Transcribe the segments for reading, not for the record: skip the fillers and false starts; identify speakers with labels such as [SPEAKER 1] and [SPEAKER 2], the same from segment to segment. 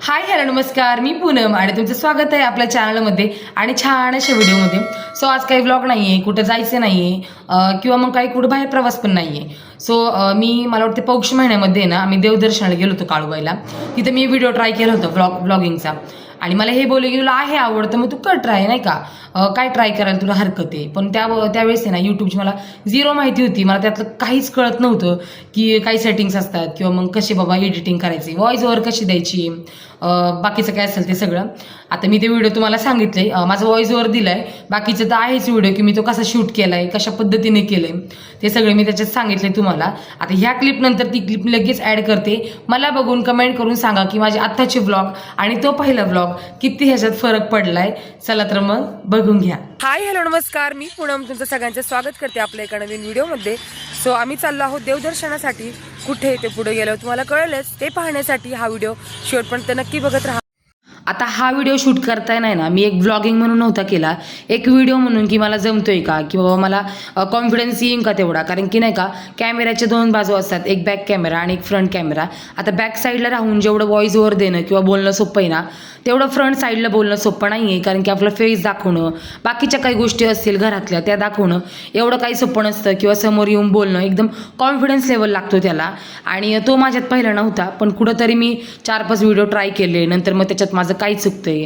[SPEAKER 1] Hi hello नमस्कार, मी पूनम आणि तुमचं स्वागत आहे आपल्या चॅनलमध्ये आणि छान अशा व्हिडिओमध्ये. सो आज काही व्लॉग नाही आहे, कुठं जायचं नाही आहे किंवा मग काही कुठं बाहेर प्रवास पण नाही आहे. सो मला वाटते पौष महिन्यामध्ये ना आम्ही देवदर्शनाला गेलो होतो काळूबाईला. तिथे मी व्हिडिओ ट्राय केला होता व्लॉगिंगचा आणि मला हे बोलले की तुला आहे आवडतं मग तू कर ट्राय नाही का, काय ट्राय करायला तुला हरकत आहे. पण त्यावेळेस आहे ना यूट्यूबची मला झिरो माहिती होती. मला त्यातलं काहीच कळत नव्हतं की काही सेटिंग्स असतात किंवा मग कसे बाबा एडिटिंग करायची, व्हॉइस ओव्हर कशी द्यायची, बाकीचं काय असेल ते सगळं. आता मी ते व्हिडिओ तुम्हाला सांगितले, माझं व्हॉइस ओव्हर दिलाय. बाकीचं तर आहेच व्हिडिओ की मी तो कसा शूट केलाय, कशा पद्धतीने केलंय ते सगळे मी त्याच्यात सांगितले तुम्हाला. आता ह्या क्लिप नंतर ती क्लिप लगेच ऍड करते. मला बघून कमेंट करून सांगा की माझे आत्ताचे व्लॉग आणि तो पहिला व्लॉग किती ह्याच्यात फरक पडलाय. चला तर मग बघून घ्या. हाय हॅलो नमस्कार, मी पूनम तुमचं सगळ्यांचं स्वागत करते आपल्या एका नवीन व्हिडिओमध्ये. सो आम्ही चाललो आहोत देवदर्शनासाठी. कुठे ते पुढे गेलो तुम्हाला कळलंच. ते पाहण्यासाठी हा व्हिडिओ शेवटपर्यंत नक्की बघत राहा. आता हा व्हिडिओ शूट करताय नाही ना, मी एक ब्लॉगिंग म्हणून नव्हता केला, एक व्हिडिओ म्हणून की मला जमतोय का, की बाबा मला कॉन्फिडन्स येईन का तेवढा. कारण की नाही का, कॅमेऱ्याच्या दोन बाजू असतात, एक बॅक कॅमेरा आणि एक फ्रंट कॅमेरा. आता बॅक साईडला राहून जेवढं व्हॉइस ओव्हर देणं किंवा बोलणं सोपं आहे ना, तेवढं फ्रंट साईडला बोलणं सोपं नाही आहे. कारण की आपलं फेस दाखवणं, बाकीच्या काही गोष्टी असतील घरातल्या त्या दाखवणं एवढं काही सोपं नसतं. किंवा समोर येऊन बोलणं एकदम कॉन्फिडन्स लेवल लागतो त्याला, आणि तो माझ्यात पहिला नव्हता. पण कुठंतरी मी 4-5 व्हिडिओ ट्राय केले. नंतर मग त्याच्यात माझं काय चुकतंय,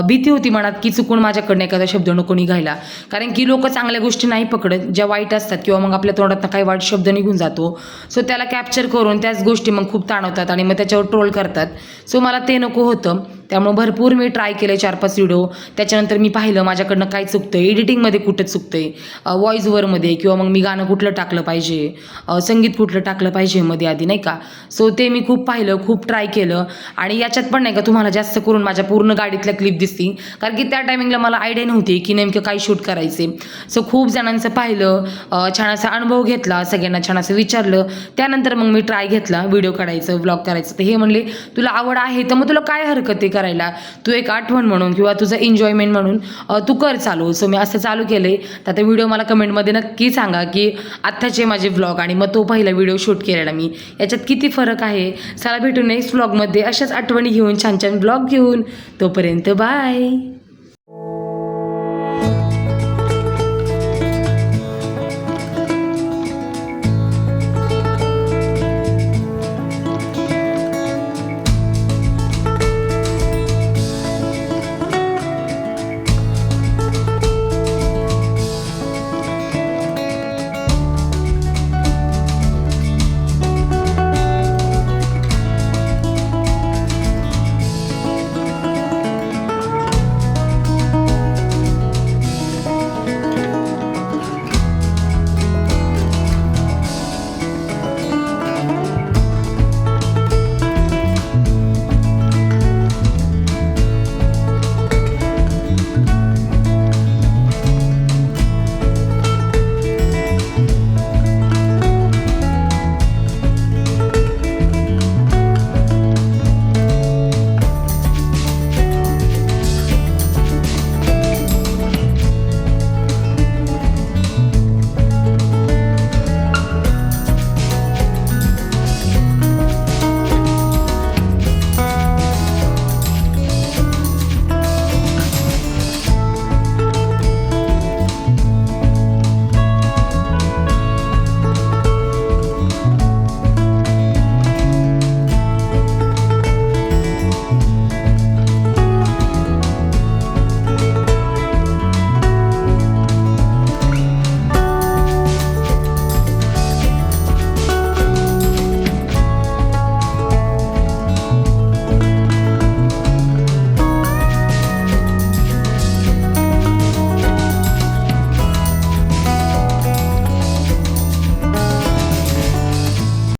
[SPEAKER 1] भीती होती मनात की चुकून माझ्याकडनं एखादा शब्द नको निघायला. कारण की लोक चांगल्या गोष्टी नाही पकडत, ज्या वाईट असतात किंवा मग आपल्या तोंडातनं काही वाईट शब्द निघून जातो. सो त्याला कॅप्चर करून त्याच गोष्टी मग खूप ताणवतात आणि मग त्याच्यावर ट्रोल करतात. सो मला ते नको होतं. त्यामुळे भरपूर मी ट्राय केले 4-5 व्हिडिओ. त्याच्यानंतर मी पाहिलं माझ्याकडनं काय चुकतं, एडिटिंगमध्ये कुठं चुकतंय, व्हॉइस ओव्हरमध्ये, किंवा मग मी गाणं कुठलं टाकलं पाहिजे, संगीत कुठलं टाकलं पाहिजे मध्ये आधी नाही का. सो ते मी खूप पाहिलं, खूप ट्राय केलं. आणि याच्यात पण नाही का तुम्हाला जास्त करून माझ्या पूर्ण गाडीतल्या क्लिप दिसतील. कारण की त्या टायमिंगला मला आयडिया नव्हती की नेमकं काय शूट करायचे. सो खूप जणांचं पाहिलं, छान असा अनुभव घेतला, सगळ्यांना छान असं विचारलं. त्यानंतर मग मी ट्राय घेतला व्हिडिओ काढायचं, व्लॉग करायचं. तर हे म्हणले तुला आवड आहे तर मग तुला काय हरकत आहे करायला, तू एक आठवण म्हणून किंवा तुझं एन्जॉयमेंट म्हणून तू कर चालू. सो मी असं चालू केले. तर ते व्हिडिओ मला कमेंटमध्ये नक्की सांगा की आत्ताचे माझे व्लॉग आणि मग तो पहिला व्हिडिओ शूट केलेला मी, याच्यात किती फरक आहे. चला भेटू नेक्स्ट व्लॉगमध्ये अशाच आठवणी घेऊन, छान छान व्लॉग घेऊन. तोपर्यंत बाय.